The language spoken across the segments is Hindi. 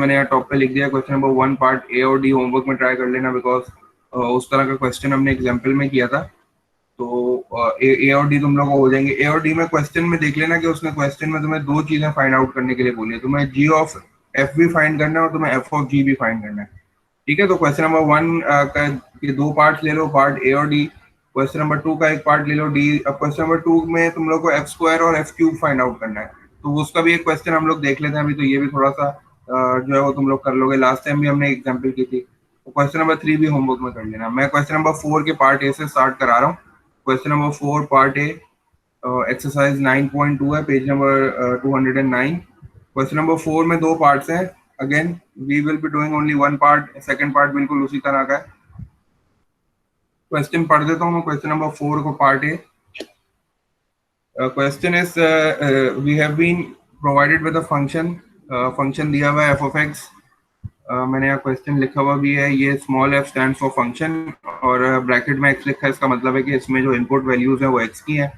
मैंने यहाँ टॉप पे लिख दिया क्वेश्चन नंबर 1 पार्ट ए और डी होमवर्क में ट्राई कर लेना, बिकॉज उस तरह का क्वेश्चन हमने एग्जाम्पल में किया था। तो ए और डी तुम लोग को हो जाएंगे। ए और डी में क्वेश्चन में देख लेना कि उसने क्वेश्चन में तुम्हें दो चीजें फाइंड आउट करने के लिए बोली है, तुम्हें जी ऑफ एफ भी फाइंड करना है और तुम्हें एफ ऑफ जी भी फाइंड करना है। ठीक है, तो क्वेश्चन नंबर 1 का ये दो पार्ट ले लो, पार्ट ए और डी। क्वेश्चन नंबर 2 का एक पार्ट ले लो डी। अब क्वेश्चन नंबर 2 में तुम लोग को एफ स्क्वायर और एफ क्यूब फाइंड आउट करना है, तो उसका भी एक क्वेश्चन हम लोग देख लेते हैं अभी। तो ये भी थोड़ा सा जो है वो तुम लोग कर लोगे, लास्ट टाइम भी हमने एग्जाम्पल की थी। तो क्वेश्चन नंबर 3 भी होमवर्क में कर लेना। मैं क्वेश्चन नंबर 4 के पार्ट ए से स्टार्ट करा रहा हूँ। Question number 4 part A, exercise 9.2 है, पेज नंबर 209। क्वेश्चन नंबर 4 में दो पार्ट्स हैं। Again we will be doing only one part, second part बिल्कुल उसी तरह का है। क्वेश्चन पढ़ देता हूँ मैं क्वेश्चन नंबर 4 को, part A. Question is we have been provided with a function, function दिया हुआ है एफ ऑफ एक्स। मैंने यहाँ क्वेश्चन लिखा हुआ भी है, ये small F stand for function और ब्रैकेट में एक्स लिखा है। इसका मतलब है कि इसमें जो इनपुट वैल्यूज है वो एक्स की है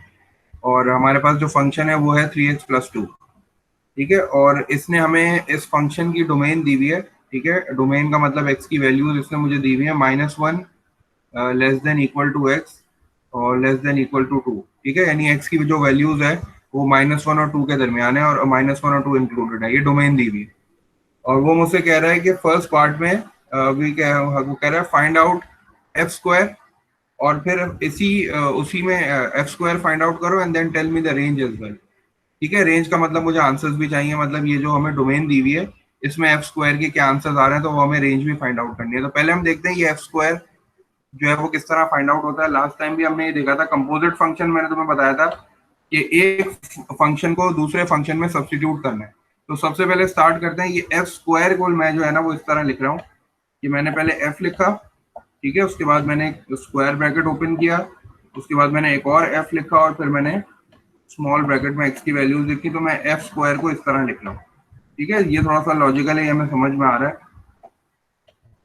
और हमारे पास जो फंक्शन है वो है 3x+2। ठीक है, और इसने हमें इस फंक्शन की डोमेन दी हुई है। ठीक है, डोमेन का मतलब एक्स की वैल्यूज इसने मुझे दी हुई है -1 less than equal to x और लेस देन इक्वल टू 2। ठीक है, यानी एक्स की जो वैल्यूज है वो -1 और 2 के दरमियान है और -1 और 2 इंक्लूडेड है, ये डोमेन दी हुई है। और वो मुझसे कह रहा है कि फर्स्ट पार्ट में वो कह रहा है फाइंड आउट एफ स्क्वायर और फिर उसी में एफ स्क्वायर फाइंड आउट करो and then tell me the range as well. ठीक है, रेंज का मतलब मुझे आंसर्स भी चाहिए, मतलब ये जो हमें डोमेन दी हुई है इसमें एफ स्क्वायर के क्या आंसर्स आ रहे हैं, तो वो हमें रेंज भी फाइंड आउट करनी है। तो पहले हम देखते हैं ये एफ स्क्वायर जो है वो किस तरह फाइंड आउट होता है। लास्ट टाइम भी हमने ये देखा था, कंपोजिट फंक्शन मैंने तुम्हें बताया था कि एक फंक्शन को दूसरे फंक्शन में सब्स्टिट्यूट करना है। तो सबसे पहले स्टार्ट करते हैं, ये एफ स्क्वायर को मैं जो है ना वो इस तरह लिख रहा हूँ कि मैंने पहले एफ लिखा, ठीक है, उसके बाद मैंने स्क्वायर ब्रैकेट ओपन किया, उसके बाद मैंने एक और एफ लिखा और फिर मैंने स्मॉल ब्रैकेट में एक्स की वैल्यूज लिखी। तो मैं एफ स्क्वायर को इस तरह लिख रहा हूँ। ठीक है, ये थोड़ा सा लॉजिकल है, ये हमें समझ में आ रहा है।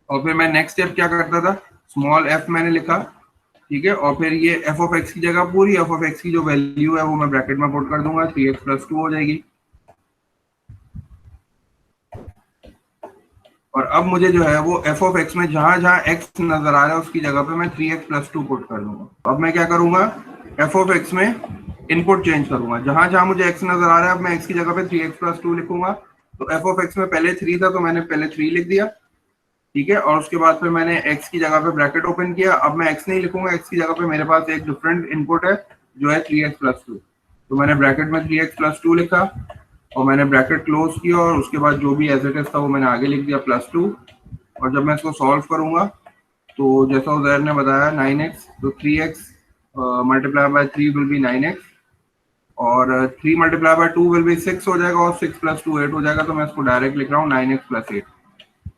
और फिर मैं नेक्स्ट स्टेप क्या करता था, स्मॉल एफ मैंने लिखा, ठीक है, और फिर ये एफ ऑफ एक्स की जगह पूरी एफ ऑफ एक्स की जो वैल्यू है वो मैं ब्रैकेट में पुट कर दूंगा, 3x+2 हो जाएगी। और अब मुझे जो है वो एफ ऑफ एक्स में जहां जहां एक्स नजर आ रहा है उसकी जगह पे मैं 3x+2 पुट कर दूंगा। अब मैं क्या करूंगा, एफ ऑफ एक्स में इनपुट चेंज करूंगा, जहां जहां मुझे एक्स नजर आ रहा है अब मैं एक्स की जगह पे 3x+2 लिखूंगा। तो एफ ऑफ एक्स में पहले 3 था तो मैंने पहले 3 लिख दिया, ठीक है, और उसके बाद फिर मैंने x की जगह पे ब्रैकेट ओपन किया। अब मैं x नहीं लिखूंगा, x की जगह पे मेरे पास एक डिफरेंट इनपुट है जो है 3x+2। तो मैंने ब्रैकेट में 3x+2 लिखा और मैंने ब्रैकेट क्लोज किया और उसके बाद जो भी एज इट इज था वो मैंने आगे लिख दिया +2। और जब मैं इसको सॉल्व करूंगा तो जैसा उजैर ने बताया 9x, तो 3x multiply by 3 will be 9x और 3 मल्टीप्लाई बाय 2 विल बी 6 हो जाएगा और 6+2 8 हो जाएगा। तो मैं इसको डायरेक्ट लिख रहा हूँ 9x+8।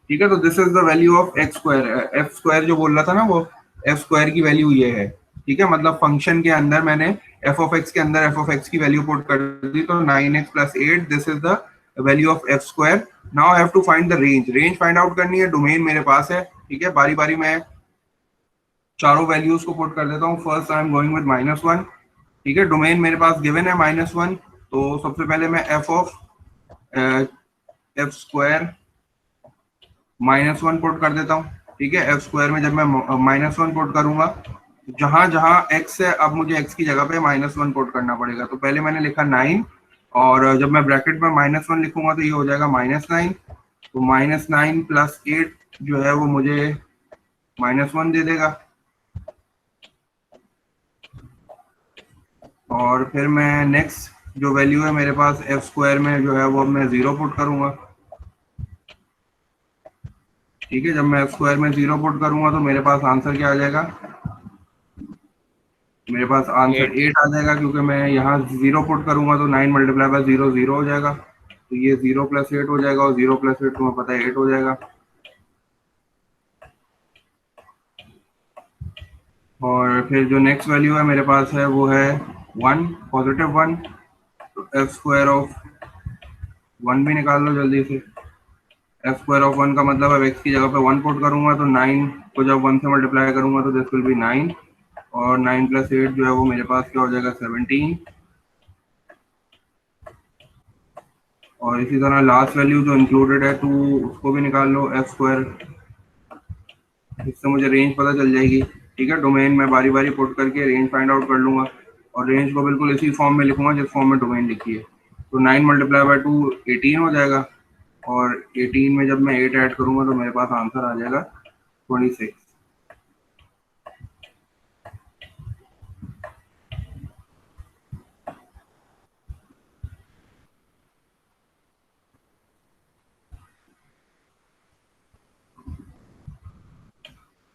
ठीक है, तो this is the value of x square. F square जो बोल रहा था ना वो एफ स्क्वायर की वैल्यू ये है। ठीक है, मतलब फंक्शन के अंदर मैंने एफ ऑफ एक्स के अंदर एफ ऑफ एक्स की वैल्यू पुट कर दी, तो 9x+8 this is the value of f square. Now I have to find the range. Range find out करनी है, डोमेन मेरे पास है। ठीक है, बारी बारी मैं चारों वैल्यूज को पुट कर देता हूँ। First I am going with -1। ठीक है, डोमेन मेरे पास गिवन है -1, तो सबसे पहले मैं F of f square -1 put कर देता हूँ। ठीक है, एफ स्क्वायर में जब मैं -1 पुट करूंगा जहां जहां x है अब मुझे x की जगह पे -1 पुट करना पड़ेगा। तो पहले मैंने लिखा 9 और जब मैं ब्रैकेट में -1 लिखूंगा तो ये हो जाएगा -9। तो -9 + 8 जो है वो मुझे -1 दे देगा। और फिर मैं नेक्स्ट जो वैल्यू है मेरे पास एफ स्क्वायर में जो है वो मैं 0 पुट करूंगा। ठीक है, जब मैं एफ स्क्वायर में 0 पुट करूंगा तो मेरे पास आंसर क्या आ जाएगा, मेरे पास आंसर 8 आ जाएगा, क्योंकि मैं यहाँ 0 पुट करूंगा तो 9 मल्टीप्लाई बाय 0 0 हो जाएगा। तो ये 0 + 8 हो जाएगा और 0 + 8 तुम्हें पता है 8 हो जाएगा। और फिर जो नेक्स्ट वैल्यू है मेरे पास है वो है 1, +1। तो एफ स्क्वायर ऑफ 1 भी निकाल लो जल्दी से। एफ स्क्वायर ऑफ 1 का मतलब है एक्स की जगह पे 1 पुट करूंगा तो 9 को जब 1 से मल्टीप्लाई करूंगा तो दिस विल बी 9 और 9 + 8 जो है वो मेरे पास क्या हो जाएगा 17। और इसी तरह लास्ट वैल्यू जो इंक्लूडेड है तो उसको भी निकाल लो एफ स्क्वायर, इससे मुझे रेंज पता चल जाएगी। ठीक है, डोमेन मैं बारी बारी पुट करके रेंज फाइंड आउट कर लूंगा और रेंज को बिल्कुल इसी फॉर्म में लिखूंगा जिस फॉर्म में डोमेन लिखी है। तो 9 मल्टीप्लाई बाय 2 18 हो जाएगा, और 18 में जब मैं 8 ऐड करूंगा तो मेरे पास आंसर आ जाएगा 26।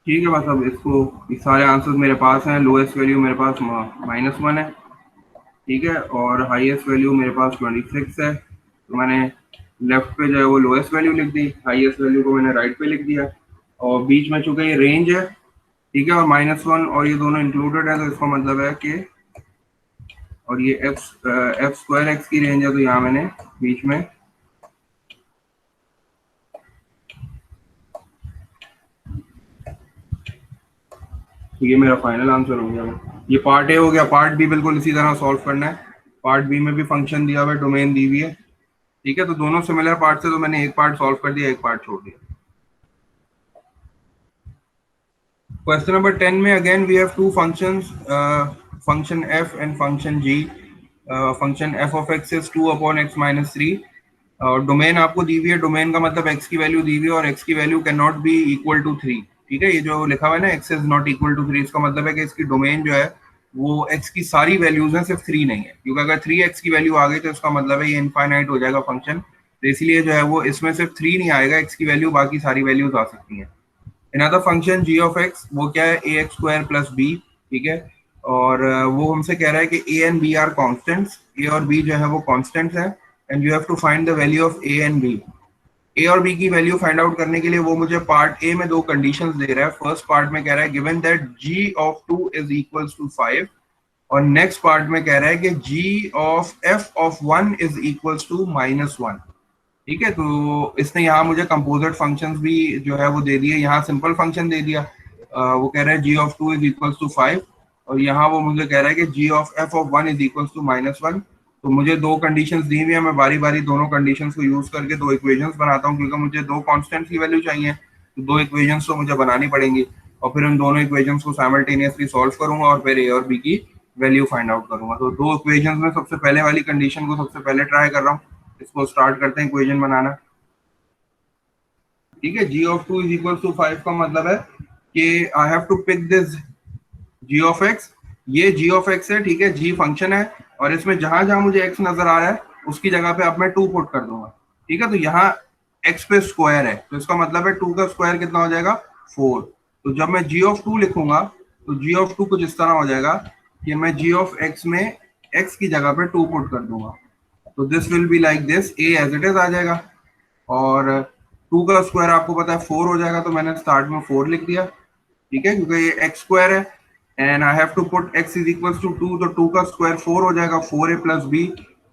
ठीक है, बस अब इसको, ये सारे आंसर्स मेरे पास हैं। लोएस्ट वैल्यू मेरे पास -1 है, ठीक है, और हाईएस्ट वैल्यू मेरे पास 26 है। तो मैंने लेफ्ट पे जो है वो लोएस्ट वैल्यू लिख दी, हाईएस्ट वैल्यू को मैंने राइट पे लिख दिया, और बीच में चूंकि ये रेंज है, ठीक है, और -1 और ये दोनों इंक्लूडेड है, तो इसका मतलब है कि, और ये एफ स्क्वायर एक्स की रेंज है, तो यहाँ मैंने बीच में तो ये मेरा फाइनल आंसर हो गया। ये पार्ट ए हो गया। पार्ट बी बिल्कुल इसी तरह सॉल्व करना है। पार्ट बी में भी फंक्शन दिया हुआ है, डोमेन दी हुई है, ठीक है, तो दोनों सिमिलर पार्ट से तो मैंने एक पार्ट सॉल्व कर दिया, एक पार्ट छोड़ दिया। क्वेश्चन नंबर 10 में again we have two functions, function f and function g. Function f of x is 2 upon x minus 3, और डोमेन आपको दी हुई है। डोमेन का मतलब एक्स की वैल्यू दी हुई है, और एक्स की value can not be equal to 3। ठीक है, ये जो लिखा हुआ है ना, x is not equal to 3, इसका मतलब है कि इसकी डोमेन जो है वो एक्स की सारी वैल्यूज हैं, सिर्फ 3 नहीं है, क्योंकि अगर 3 एक्स की वैल्यू आ गई तो इसका मतलब है ये इनफाइनाइट हो जाएगा फंक्शन। तो इसलिए जो है वो इसमें सिर्फ 3 नहीं आएगा एक्स की वैल्यू, बाकी सारी वैल्यूज आ सकती हैं। Another function G of X, वो क्या है, A X square plus B, ठीक है, और वो हमसे कह रहा है कि A and B are constants, A और बी जो है वो कॉन्स्टेंट्स है, and you have to find the value of A and B. A और बी की वैल्यू फाइंड आउट करने के लिए वो मुझे पार्ट ए में दो कंडीशंस दे रहा है। फर्स्ट पार्ट में कह रहा है given that G of 2 is equals to 5, और नेक्स्ट पार्ट में कह रहा है कि G of F of 1 is equals to -1। ठीक है, तो इसने यहाँ मुझे कंपोजिट फंक्शंस भी जो है वो दे दिए। यहाँ सिंपल फंक्शन दे दिया, वो कह रहा है जी ऑफ 2 इज इक्वल्स टू 5, और यहाँ वो मुझे कह रहा है कि G of F of 1 is equals to -1। तो मुझे दो कंडीशंस दी हुई है, मैं बारी बारी दोनों कंडीशंस को यूज करके दो इक्वेशंस बनाता हूँ, क्योंकि मुझे दो कांस्टेंट्स की वैल्यू चाहिए, तो दो इक्वेशंस तो मुझे बनानी पड़ेंगी, और फिर उन दोनों इक्वेशंस को साइमल्टेनियसली सॉल्व करूंगा, और फिर ए और बी की वैल्यू फाइंड आउट करूंगा। तो दो इक्वेशंस में सबसे पहले वाली कंडीशन को सबसे पहले ट्राई कर रहा हूँ। इसको स्टार्ट करते हैं इक्वेशन बनाना। ठीक है, जी ऑफ 2 इज इक्वल टू 5 का मतलब है कि I have to pick this g of x. ये जी ऑफ एक्स है, ठीक है, जी फंक्शन है, और इसमें जहां जहां मुझे एक्स नजर आ रहा है उसकी जगह पे अब मैं 2 पुट कर दूंगा। ठीक है, तो यहाँ एक्स पे स्क्वायर है, तो इसका मतलब है 2 का स्क्वायर कितना हो जाएगा, 4। तो जब मैं जी ऑफ 2 लिखूंगा तो जी ऑफ 2 कुछ इस तरह हो जाएगा कि मैं जी ऑफ एक्स में एक्स की जगह पे 2 पुट कर दूंगा, तो this will be like this, A as it is आ जाएगा, और 2 का स्क्वायर आपको पता है 4 हो जाएगा, तो मैंने स्टार्ट में 4 लिख दिया। ठीक है, क्योंकि ये एक्स स्क्वायर है and I have to put x is equal to 2, तो 2 का स्क्वायर 4 हो जाएगा, 4a प्लस बी,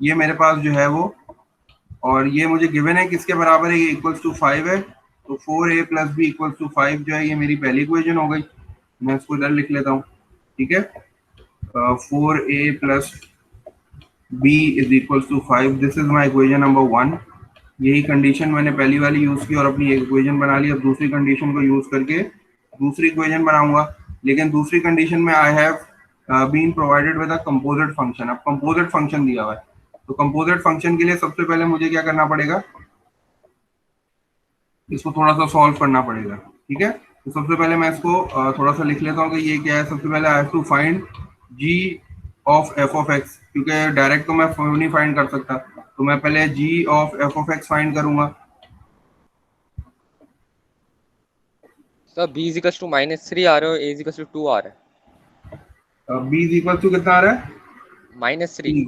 ये मेरे पास जो है वो, और ये मुझे गिवन है किसके बराबर है, ये इक्वल्स टू 5 है, तो 4a plus b equals to 5 जो है ये मेरी पहली इक्वेशन हो गई। मैं इसको इधर लिख लेता हूँ। ठीक है, 4a plus b is equals to 5, this is my equation number 1। यही कंडीशन मैंने पहली वाली यूज की और अपनी एक इक्वेशन बना ली। अब दूसरी कंडीशन को यूज करके दूसरी इक्वेशन बनाऊंगा, लेकिन दूसरी कंडीशन में I have been provided with a composite function. अब कंपोजिट फंक्शन दिया हुआ है, तो कंपोजिट फंक्शन के लिए सबसे पहले मुझे क्या करना पड़ेगा, इसको थोड़ा सा सॉल्व करना पड़ेगा। ठीक है, तो सबसे पहले मैं इसको थोड़ा सा लिख लेता हूँ कि ये क्या है। सबसे पहले I have to find G of F of X, क्योंकि डायरेक्ट तो मैं नहीं फाइंड कर सकता, तो मैं पहले G of F of X find करूंगा। सर b इक्वल्स टू -3 आ रहा है और a इक्वल्स टू 2 आ रहा बी इज इक्वल टू कितना आ रहा है, है -3।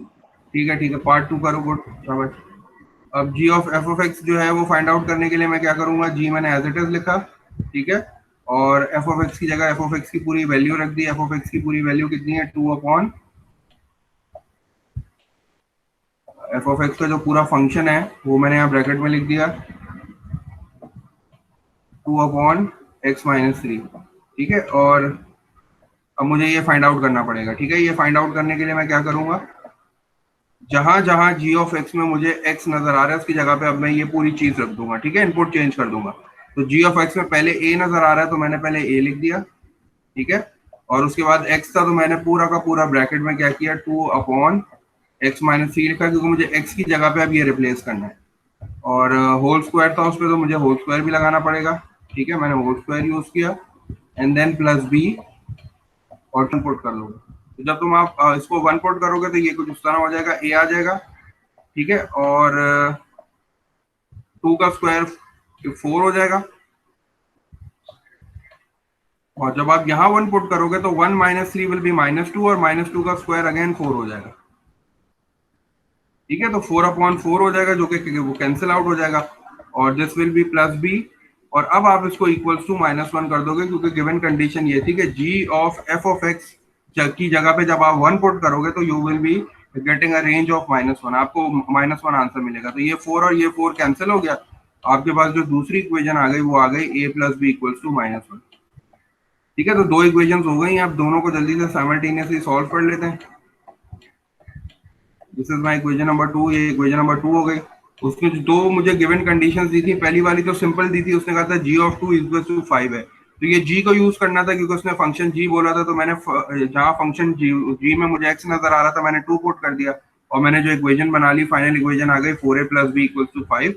ठीक है, ठीक है, पार्ट 2 करो, गुड, शाबाश। अब जी ऑफ एफ ऑफ एक्स जो है वो फाइंड आउट करने के लिए मैं क्या करूंगा, जी मैंने एज इट इज लिखा, ठीक है, और एफ ऑफ एक्स की जगह एफ ऑफ एक्स की पूरी वैल्यू रख दी। एफ ऑफ एक्स की पूरी वैल्यू कितनी है, 2 अपॉन एफ ऑफ एक्स का जो पूरा फंक्शन है वो मैंने यहाँ ब्रैकेट में लिख दिया, 2 अपॉन एक्स माइनस 3। ठीक है, और अब मुझे ये फाइंड आउट करना पड़ेगा। ठीक है, ये फाइंड आउट करने के लिए मैं क्या करूंगा, जहां जहां जी ऑफ एक्स में मुझे एक्स नजर आ रहा है उसकी जगह पे अब मैं ये पूरी चीज रख दूंगा, ठीक है, इनपुट चेंज कर दूंगा। तो जी ऑफ एक्स में पहले ए नजर आ रहा है तो मैंने पहले ए लिख दिया, ठीक है, और उसके बाद एक्स था तो मैंने पूरा का पूरा ब्रैकेट में क्या किया, 2 अपॉन एक्स माइनस थ्री लिखा, क्योंकि मुझे एक्स की जगह पे अब ये रिप्लेस करना है। और होल स्क्वायर था उस पर तो मुझे होल स्क्वायर भी लगाना पड़ेगा, ठीक है, मैंने होल स्क्वायर यूज किया एंड देन प्लस बी और वन पुट कर लोगे। तो जब तुम आप इसको वन पुट करोगे तो ये कुछ उस तरह हो जाएगा, ए आ जाएगा, ठीक है, और 2 का स्क्वायर 4 हो जाएगा। और जब आप यहाँ वन पुट करोगे तो 1 माइनस थ्री विल बी -2 और -2 का स्क्वायर अगेन 4 हो जाएगा, ठीक है। तो 4/4 हो जाएगा जो कि वो कैंसिल आउट हो जाएगा और this will be plus b. और अब आप इसको इक्वल्स टू -1 कर दोगे क्योंकि गिवन कंडीशन ये थी कि G of F of x की जगह पे जब आप वन पुट करोगे तो you will be getting a range of -1, आपको -1 आंसर मिलेगा। तो ये 4 और ये 4 कैंसिल हो गया, आपके पास जो दूसरी इक्वेशन आ गई वो आ गई a plus b equals to -1, ठीक है। तो दो इक्वेशंस हो गई, आप दोनों को जल्दी से साइमल्टेनियसली सॉल्व कर लेते हैं। This is my equation number 2, ये इक्वेशन नंबर 2 हो गई। उसने जो दो मुझे गिवन कंडीशंस दी थी, पहली वाली तो सिंपल दी थी, उसने कहा था g ऑफ 2 इक्वल टू 5 है, तो ये g को यूज करना था क्योंकि उसने फंक्शन g बोला था। तो मैंने जहां फंक्शन g में मुझे x नजर आ रहा था मैंने 2 पुट कर दिया और मैंने जो इक्वेशन बना ली, फाइनल इक्वेशन आ गई 4a plus B equal to 5।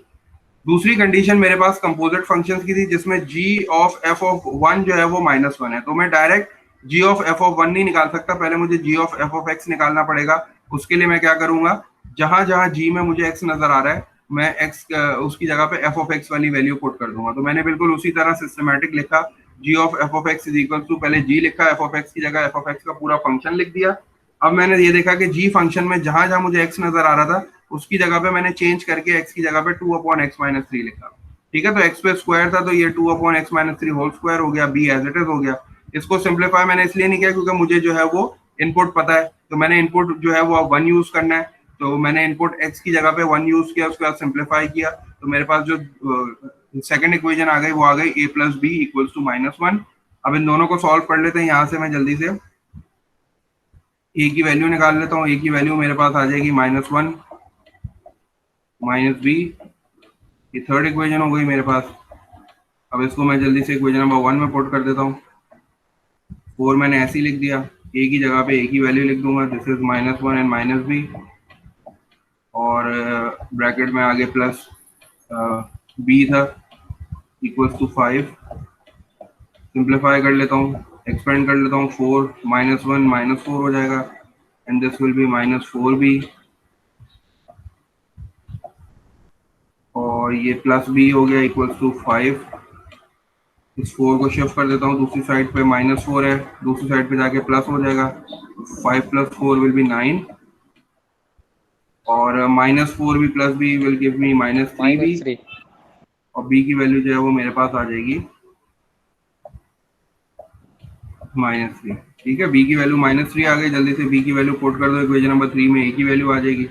दूसरी कंडीशन मेरे पास कंपोजिट फंक्शंस की थी जिसमें g ऑफ f ऑफ 1 जो है वो -1 है, तो मैं direct g of f of 1 नहीं निकाल सकता, पहले मुझे g of f of x निकालना पड़ेगा। उसके लिए मैं क्या करूंगा, जहां जहां g में मुझे x नजर आ रहा है मैं x उसकी जगह पे f ऑफ x वाली वैल्यू पुट कर दूंगा। तो मैंने बिल्कुल उसी तरह सिस्टमैटिक लिखा, g of f of x is equal to, पहले g लिखा, f ऑफ x की जगह f ऑफ x का पूरा फंक्शन लिख दिया। अब मैंने ये देखा कि g फंक्शन में जहां जहां मुझे x नजर आ रहा था उसकी जगह पे मैंने चेंज करके x की जगह पे 2/x-3 लिखा, ठीक है। तो x पे स्क्वायर था तो ये 2/x-3 होल स्क्वायर हो गया, b एज इट इज हो गया। इसको सिंपलीफाई मैंने इसलिए नहीं किया क्योंकि मुझे जो है वो इनपुट पता है, तो मैंने इनपुट जो है वो 1 यूज करना है, तो मैंने इनपुट x की जगह पे 1 यूज किया, उसके बाद सिंपलीफाई किया, तो मेरे पास जो सेकंड इक्वेशन आ गई वो आ गई a plus b equals to -1। अब इन दोनों को सॉल्व कर लेते हैं, यहाँ से मैं जल्दी से a की वैल्यू निकाल लेता हूँ। a की वैल्यू मेरे पास आ जाएगी -1 माइनस बी, ये थर्ड इक्वेशन हो गई मेरे पास। अब इसको मैं जल्दी से इक्वेशन नंबर 1 में पुट कर देता हूँ। 4 मैंने ऐसे ही लिख दिया, a की जगह पे a की वैल्यू लिख दूंगा, दिस इज -1 एंड -b, और ब्रैकेट में आगे प्लस b था इक्वल्स टू 5। सिंप्लीफाई कर लेता हूँ, एक्सपेंड कर लेता हूँ, 4 -1 -4 हो जाएगा and this will B -4b, और ये प्लस b हो गया इक्वल्स टू 5। इस 4 को शिफ्ट कर देता हूँ दूसरी साइड पे, -4 है, दूसरी साइड पे जाके प्लस हो जाएगा, 5 + 4 विल बी 9, और -4 भी plus b will give me -3b, -3। और b की वैल्यू जो है वो मेरे पास आ जाएगी -3, ठीक है। b की वैल्यू -3 आ गई, जल्दी से b की वैल्यू पुट कर दो इक्वेशन नंबर 3 में, a की वैल्यू आ जाएगी।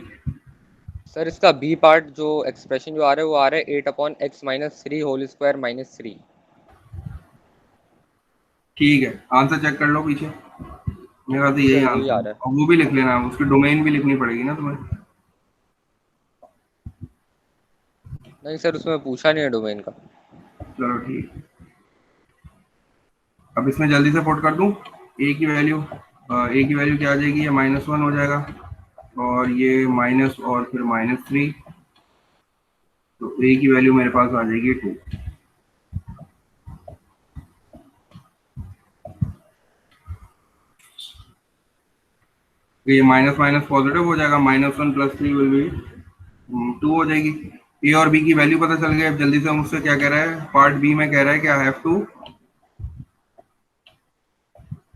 सर इसका बी पार्ट जो एक्सप्रेशन जो आ रहा है वो आ रहा है 8/x-3 होल स्क्वायर -3। ठीक है, आंसर चेक कर लो पीछे, मेरे ख्याल से जी यही सर यही आंसर आ है, रहा है। और वो भी लिख लेना, उसकी डोमेन भी लिखनी पड़ेगी ना तुम्हें। नहीं सर उसमें पूछा नहीं है डोमेन का। चलो ठीक है, अब इसमें जल्दी से पुट कर दूं a की वैल्यू, a की वैल्यू क्या आ जाएगी, ये -1 हो जाएगा, और ये माइनस और फिर -3, तो a की वैल्यू मेरे पास आ जाएगी 2। ये माइनस माइनस पॉजिटिव हो जाएगा, -1 + 3 विल बी 2 हो जाएगी। ए और बी की वैल्यू पता चल गई। अब जल्दी से मुझसे क्या कह रहा है, पार्ट बी में कह रहा है कि आई हैव टू,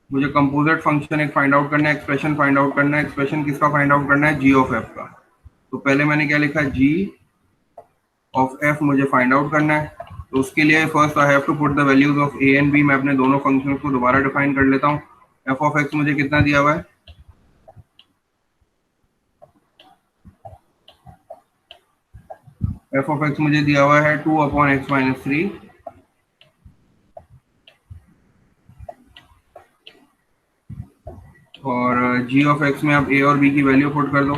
मुझे कंपोजिट फंक्शन एक फाइंड आउट करना है, एक्सप्रेशन फाइंड आउट करना है। एक्सप्रेशन किसका फाइंड आउट करना है, जी ऑफ एफ का। तो पहले मैंने क्या लिखा, जी ऑफ एफ मुझे फाइंड आउट करना है, तो उसके लिए first I have to put the values of A and b. मैं अपने दोनों फंक्शन को दोबारा डिफाइन कर लेता हूँ। एफ ऑफ एक्स मुझे कितना दिया हुआ है, एफ ऑफ एक्स मुझे दिया हुआ है 2/x-3, और जी ऑफ एक्स में आप ए और बी की वैल्यू पुट कर दो।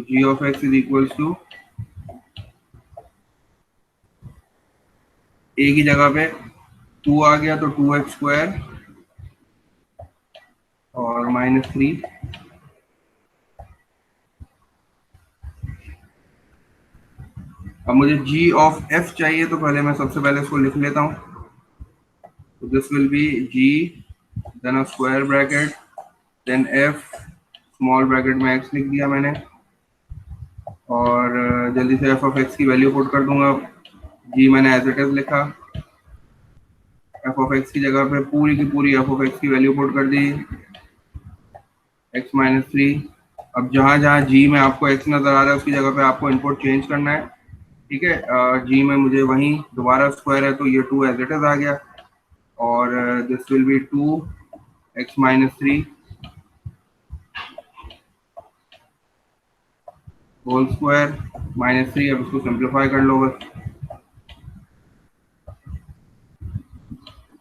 G of x is equals to A की जगह पे 2 आ गया तो 2x² और -3। अब मुझे जी ऑफ एफ चाहिए, तो पहले मैं सबसे पहले इसको लिख लेता हूँ। तो this will be g, then a square bracket, then f, small bracket में एक्स लिख दिया मैंने, और जल्दी से एफ ऑफ एक्स की वैल्यू पुट कर दूंगा। जी मैंने एज इट इज लिखा, एफ ऑफ एक्स की जगह पे पूरी की पूरी एफ ऑफ एक्स की वैल्यू पुट कर दी, x-3। अब जहाँ जहाँ जी में आपको x नजर आ रहा है उसकी जगह पे आपको इनपुट चेंज करना है, ठीक है। जी में मुझे वहीं दोबारा स्क्वायर है तो ये 2 एज इट इज आ गया, और this will be 2x-3 whole square -3। अब इसको सिंप्लीफाई कर लो बस।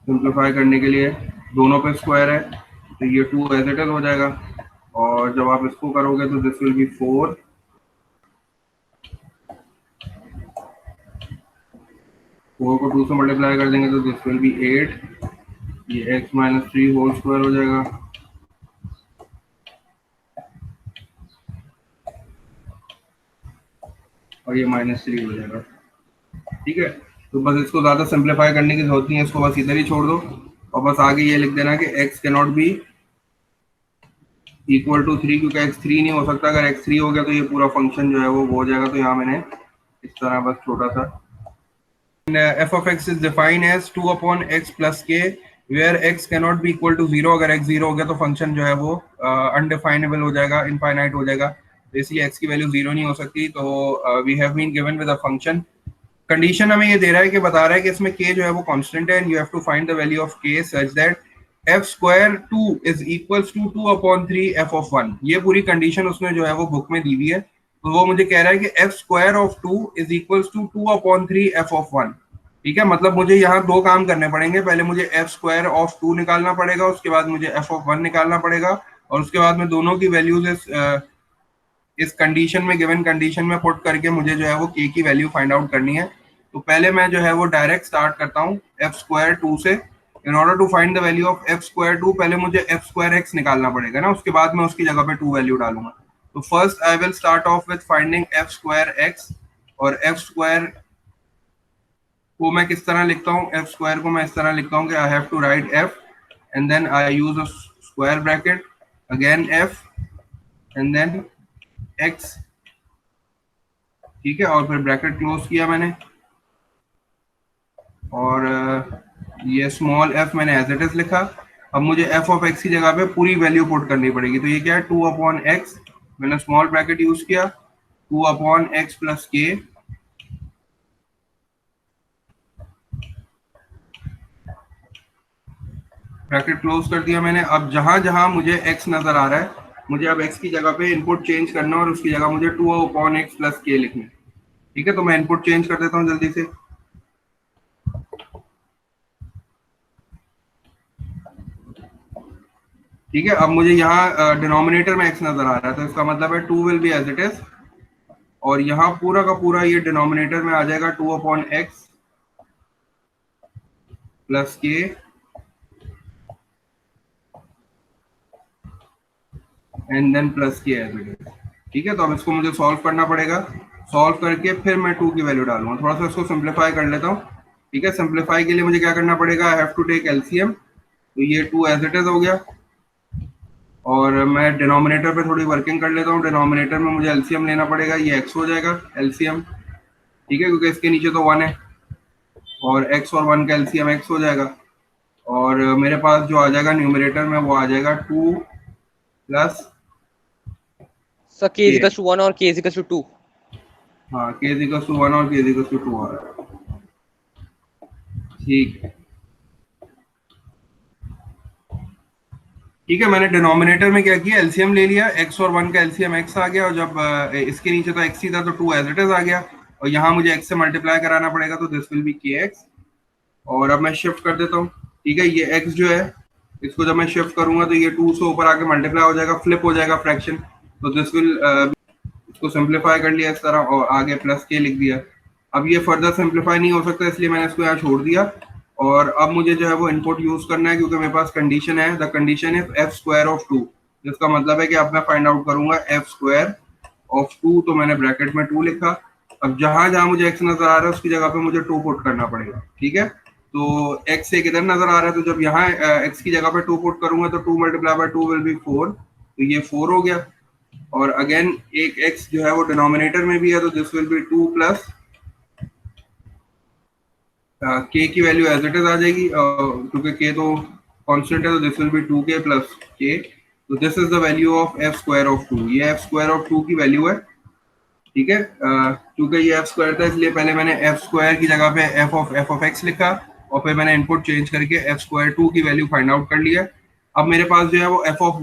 सिंप्लीफाई करने के लिए दोनों पे स्क्वायर है तो ये 2 एज इट इज हो जाएगा, और जब आप इसको करोगे तो दिस विल बी 4। 4 को 2 से मल्टीप्लाई कर देंगे तो दिस विल बी 8। ये x-3 होल स्क्वायर हो जाएगा, और ये -3 हो जाएगा, ठीक है। तो बस इसको ज्यादा सिंप्लीफाई करने की जरूरत नहीं है, इसको बस इधर ही छोड़ दो, और बस आगे ये लिख देना कि x cannot be equal to 3, क्योंकि x 3 नहीं हो सकता। अगर x 3 हो गया तो ये पूरा फंक्शन जो है वो हो जाएगा। तो यहाँ मैंने इस तरह बस छोटा सा f of x is defined as 2 upon x plus k where x cannot be equal to 0। अगर x 0 हो गया तो फंक्शन जो है वो अनडिफाइनेबल हो जाएगा, इनफाइनाइट हो जाएगा, तो इसलिए x की वैल्यू 0 नहीं हो सकती। तो we have been given with a function. Condition हमें ये दे रहा है कि बता रहा है कि इसमें k जो है वो कांस्टेंट है, and you have to find the value of k such that f square 2 is equals to 2 upon 3 f of 1। ये पूरी कंडीशन उसने जो है वो बुक में दी हुई है। तो वो मुझे कह रहा है कि f square of 2 is equals to 2 upon 3 f of 1। ठीक है, मतलब मुझे यहाँ दो काम करने पड़ेंगे। पहले मुझे f स्क्वायर ऑफ 2 निकालना पड़ेगा, उसके बाद मुझे f ऑफ 1 निकालना पड़ेगा, और उसके बाद में दोनों की वैल्यूज इस कंडीशन में, गिवन कंडीशन में पुट करके मुझे जो है वो k की वैल्यू फाइंड आउट करनी है। तो पहले मैं जो है वो डायरेक्ट स्टार्ट करता हूँ f स्क्वायर 2 से। In order to find the value of f square 2 पहले मुझे f स्क्वायर x निकालना पड़ेगा ना, उसके बाद मैं उसकी जगह पे 2 वैल्यू डालूंगा। तो first I will start of with finding f square x, और f स्क्वायर को मैं किस तरह लिखता हूँ, f स्क्वायर को मैं इस तरह लिखता हूँ कि I have to write f and then I use a square bracket, again f and then x, ठीक है, और फिर ब्रैकेट क्लोज किया मैंने, और ये स्मॉल f मैंने एज इट इज लिखा। अब मुझे f ऑफ x की जगह पे पूरी वैल्यू पुट करनी पड़ेगी। तो ये क्या है, 2 अपॉन x, मैंने स्मॉल ब्रैकेट यूज किया, 2 upon x plus k, bracket close कर दिया मैंने। अब जहां जहां मुझे x नजर आ रहा है, मुझे अब x की जगह पे इनपुट चेंज करना है, और उसकी जगह मुझे 2 अपॉन x प्लस k लिखना है, ठीक है। तो मैं इनपुट चेंज कर देता हूँ जल्दी से। ठीक है, अब मुझे यहाँ डिनोमिनेटर में x नजर आ रहा है, तो इसका मतलब है 2 will be as it is, और यहाँ पूरा का पूरा ये डिनोमिनेटर में आ जाएगा 2 upon x plus k and then plus k as it is, ठीक है। तो अब इसको मुझे सॉल्व करना पड़ेगा, सॉल्व करके फिर मैं 2 की वैल्यू डालूंगा। थोड़ा सा इसको सिंप्लीफाई कर लेता हूँ, ठीक है। सिंप्लीफाई के लिए मुझे क्या करना पड़ेगा, I have to take LCM. तो ये 2 एज इट इज हो गया, और मैं डिनोमिनेटर पे थोड़ी वर्किंग कर लेता हूँ। डिनोमिनेटर में मुझे एलसीएम लेना पड़ेगा, ये x हो जाएगा एलसीएम, ठीक है, क्योंकि इसके नीचे तो 1 है, और x और 1 का एलसीएम x हो जाएगा, और मेरे पास जो आ जाएगा न्यूमरेटर में वो आ जाएगा 2 plus sir k is equal to 1 और k इज इक्वल टू 2। हाँ, k इज इक्वल टू 1 और k इज इक्वल टू 2 आ रहा है, ठीक है। ठीक है, मैंने डिनोमिनेटर में क्या किया, एलसीएम ले लिया, x और 1 का एलसीएम x आ गया, और जब इसके नीचे तो x ही था तो 2 एज इट इज आ गया, और यहाँ मुझे x से मल्टीप्लाई कराना पड़ेगा, तो दिस विल बी kx। और अब मैं शिफ्ट कर देता हूँ, ठीक है। ये x जो है इसको जब मैं शिफ्ट करूंगा तो ये 2 से ऊपर आके मल्टीप्लाई हो जाएगा, फ्लिप हो जाएगा फ्रैक्शन, तो दिस विल इसको सिंप्लीफाई कर लिया इस तरह और आगे प्लस के लिख दिया। अब ये फर्दर सिंप्लीफाई नहीं हो सकता, इसलिए मैंने इसको यहाँ छोड़ दिया। और अब मुझे जो है वो इनपुट यूज करना है, क्योंकि मेरे पास कंडीशन है, the condition is F square of 2, जिसका मतलब है कि अब मैं फाइंड आउट करूंगा एफ स्क्वायर ऑफ 2। तो मैंने ब्रैकेट में 2 लिखा। अब जहां जहां मुझे एक्स नजर आ रहा है उसकी जगह पे मुझे 2 पुट करना पड़ेगा, ठीक है। तो एक्स एक इधर नजर आ रहा है, तो जब यहाँ एक्स की जगह पे 2 पुट करूंगा तो 2 मल्टीप्लाई बाय 2 विल बी 4, तो ये 4 हो गया। और अगेन एक x जो है वो डिनोमिनेटर में भी है, तो this will be 2 plus k की वैल्यू एज इट इज आ जाएगी, क्योंकि k तो कांस्टेंट है, तो this will B 2k plus k। तो this is the value of f square of 2। ये f स्क्वायर ऑफ 2 की वैल्यू है, ठीक है। क्योंकि ये f स्क्वायर था इसलिए पहले मैंने f स्क्वायर की जगह पे f ऑफ x लिखा, और फिर मैंने इनपुट चेंज करके f स्क्वायर 2 की वैल्यू फाइंड आउट कर लिया। अब मेरे पास जो है वो f ऑफ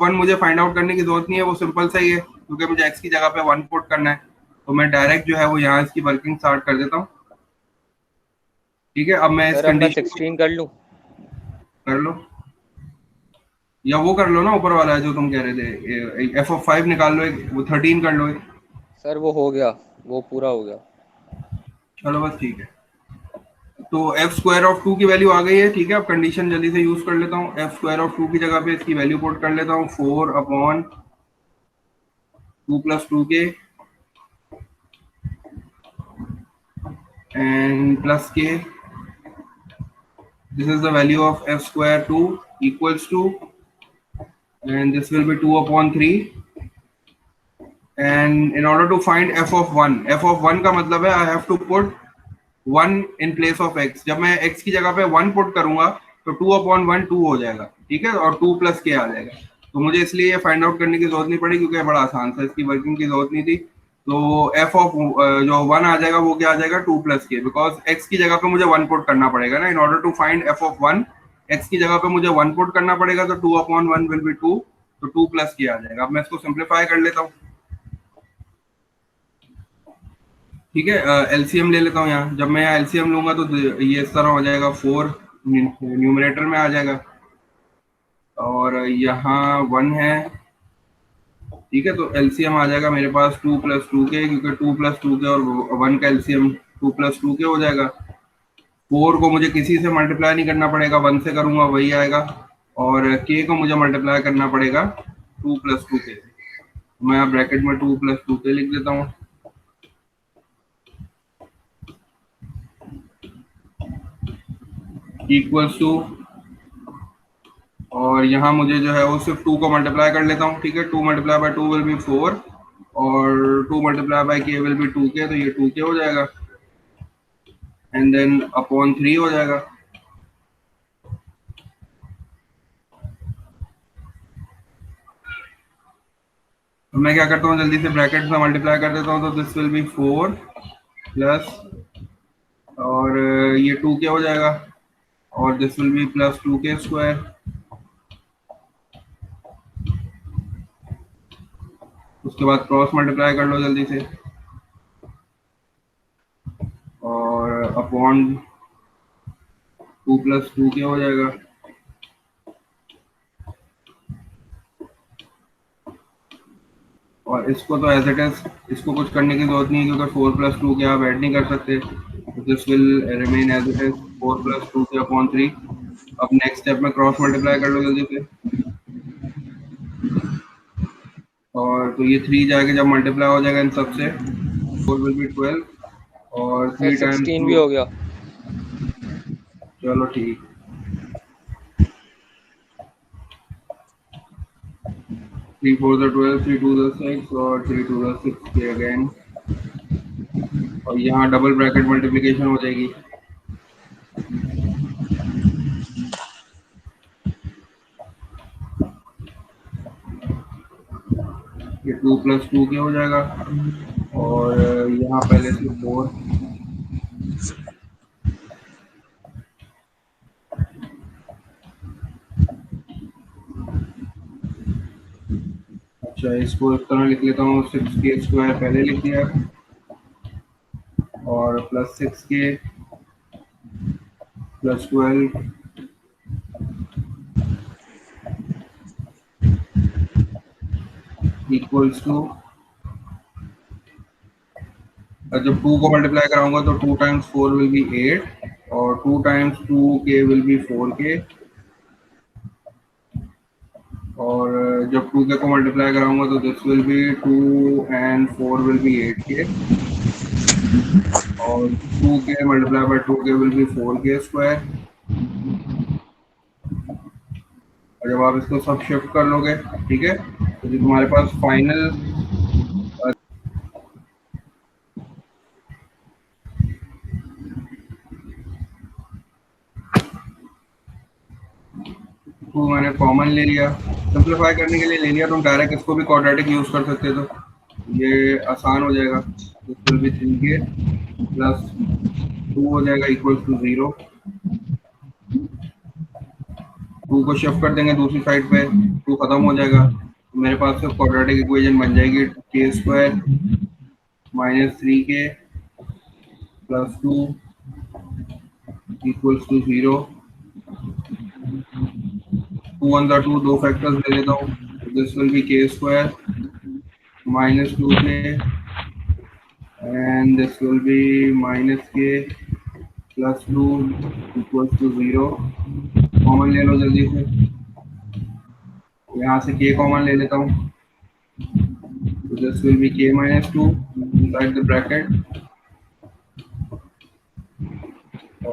1 मुझे फाइंड आउट करने की जरूरत नहीं है, वो सिंपल सा ही है, क्योंकि मुझे x की जगह पे 1 पुट करना है। तो मैं डायरेक्ट जो है वो यहाँ इसकी वर्किंग स्टार्ट कर देता हूँ, ठीक है। अब मैं इस सर अब मैं कंडीशन 16 कर लूँ? कर लो, या वो कर लो ना ऊपर वाला है जो तुम कह रहे थे, f ऑफ 5 निकाल लो, वो 13 कर लो। सर वो हो गया, वो पूरा हो गया। चलो बस ठीक है। तो एफ स्क्वायर ऑफ 2 की वैल्यू आ गई है, ठीक है। अब कंडीशन जल्दी से यूज कर लेता हूँ। एफ स्क्वायर ऑफ 2 की जगह पे इसकी वैल्यू पुट कर लेता हूँ, 4 upon 2 plus 2k and plus k। This is the value of f square 2 equals to, and this will be 2 upon 3। And in order to find f of 1 का मतलब है I have to put 1 in place of x। जब मैं x की जगह पे 1 पुट करूंगा तो 2 अपॉन 1 2 हो जाएगा, ठीक है, और 2 प्लस के आ जाएगा। तो मुझे इसलिए ये फाइंड आउट करने की जरूरत नहीं पड़ी, क्योंकि बड़ा आसान था, इसकी वर्किंग की जरूरत नहीं थी। तो एफ ऑफ जो 1 आ जाएगा वो क्या आ जाएगा, 2 प्लस के, बिकॉज x की जगह पे मुझे 1 पुट करना पड़ेगा ना। In order to find f of 1, x की जगह पे मुझे 1 पुट करना पड़ेगा, तो 2 अपॉन 1 विल बी 2, तो 2 प्लस के आ जाएगा। अब मैं इसको सिंप्लीफाई कर लेता हूँ, ठीक है। एलसीएम ले लेता हूँ यहाँ। जब मैं यहाँ एलसीएम लूंगा तो ये इस तरह हो जाएगा, 4 न्यूमरेटर में आ जाएगा, और यहाँ 1 है, ठीक है। तो एलसीएम आ जाएगा मेरे पास 2 प्लस 2k, क्योंकि 2 प्लस 2k और 1 का एलसीएम 2 प्लस 2k हो जाएगा। 4 को मुझे किसी से मल्टीप्लाई नहीं करना पड़ेगा, 1 से करूंगा वही आएगा, और k को मुझे मल्टीप्लाई करना पड़ेगा 2 प्लस 2k। मैं यहाँ ब्रैकेट में 2 प्लस 2k लिख देता हूँ, इक्वल्स टू, और यहाँ मुझे जो है वो सिर्फ 2 को मल्टीप्लाई कर लेता हूँ, ठीक है। 2 मल्टीप्लाई बाय 2 विल बी 4, और 2 multiply by k will be 2k, तो ये 2k हो जाएगा, एंड देन अपॉन 3 हो जाएगा। तो मैं क्या करता हूँ, जल्दी से ब्रैकेट में मल्टीप्लाई कर देता हूँ, तो दिस विल बी 4 प्लस, और ये 2k हो जाएगा, और this will be plus 2k square. उसके बाद क्रॉस मल्टीप्लाई कर लो जल्दी से, और अपॉन 2 प्लस 2k हो जाएगा। और इसको तो एज इट इज, इसको कुछ करने की जरूरत नहीं है, क्योंकि 4 प्लस 2k आप ऐड नहीं कर सकते, तो this will remain as it is, 4 plus 2k upon 3। अब नेक्स्ट स्टेप में क्रॉस मल्टीप्लाई कर लो जल्दी से, और तो ये 3 जाके जब मल्टीप्लाई हो जाएगा इन सबसे, 4 विल बी 12, और सर 3 टाइम्स 16 भी 2। हो गया। चलो ठीक, 3 4 the 12, 3 2 the 6, और 3 2 the 6 के अगेन, और यहाँ डबल ब्रैकेट मल्टीप्लिकेशन हो जाएगी, ये 2 प्लस 2k हो जाएगा, और यहाँ पहले से 4, अच्छा इसको इस तरह लिख लेता हूँ, 6k स्क्वायर पहले लिख दिया, और plus 6k plus 12 equals to जब 2 को मल्टीप्लाई कराऊंगा तो 2 times 4 will be 8 और 2 times 2k will be 4k और जब 2k को मल्टीप्लाई कराऊंगा तो this will be 2 and 4 will be 8k और 2k multiply by 2k will be 4k square. और जब आप इसको सब शिफ्ट कर लोगे, ठीक है, तो जो तुम्हारे पास फाइनल टू मैंने कॉमन ले लिया, सिंप्लीफाई करने के लिए ले लिया, तुम डायरेक्ट इसको भी क्वाड्रेटिक यूज कर सकते हो, तो ये आसान हो जाएगा। This will B 3k plus 2 हो जाएगा इक्वल टू 0। 2 को शिफ्ट कर देंगे दूसरी साइड पे, 2 खत्म हो जाएगा, तो मेरे पास सिर्फ क्वाड्रेटिक इक्वेशन बन जाएगी k square minus 3k plus 2 equals to 0। 2 1 2, दो फैक्टर्स ले लेता हूँ, this will be k square minus 2k and this will be minus k plus 2 equals to 0। Common ले लो जल्दी से, यहाँ से k कॉमन ले लेता हूँ, तो this will be k minus 2 inside the bracket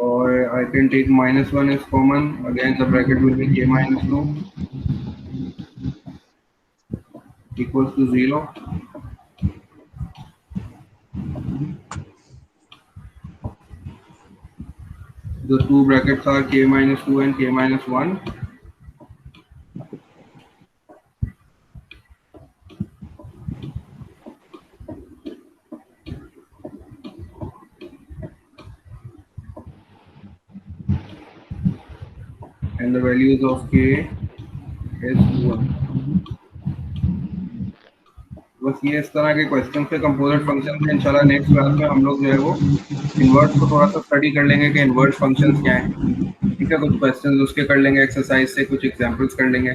और I can take minus 1 is common, again the bracket will be k minus 2 equals to 0। The two brackets are k minus 2 and k minus 1। And the values of k is 1। बस ये इस तरह के क्वेश्चन पे कंपोजिट फंक्शन में इंशाल्लाह नेक्स्ट क्लास में हम लोग जो है वो इन्वर्स को थोड़ा सा स्टडी कर लेंगे कि इन्वर्स फंक्शंस क्या हैं, ठीक है, कुछ क्वेश्चंस उसके कर लेंगे, एक्सरसाइज से कुछ एग्जांपल्स कर लेंगे।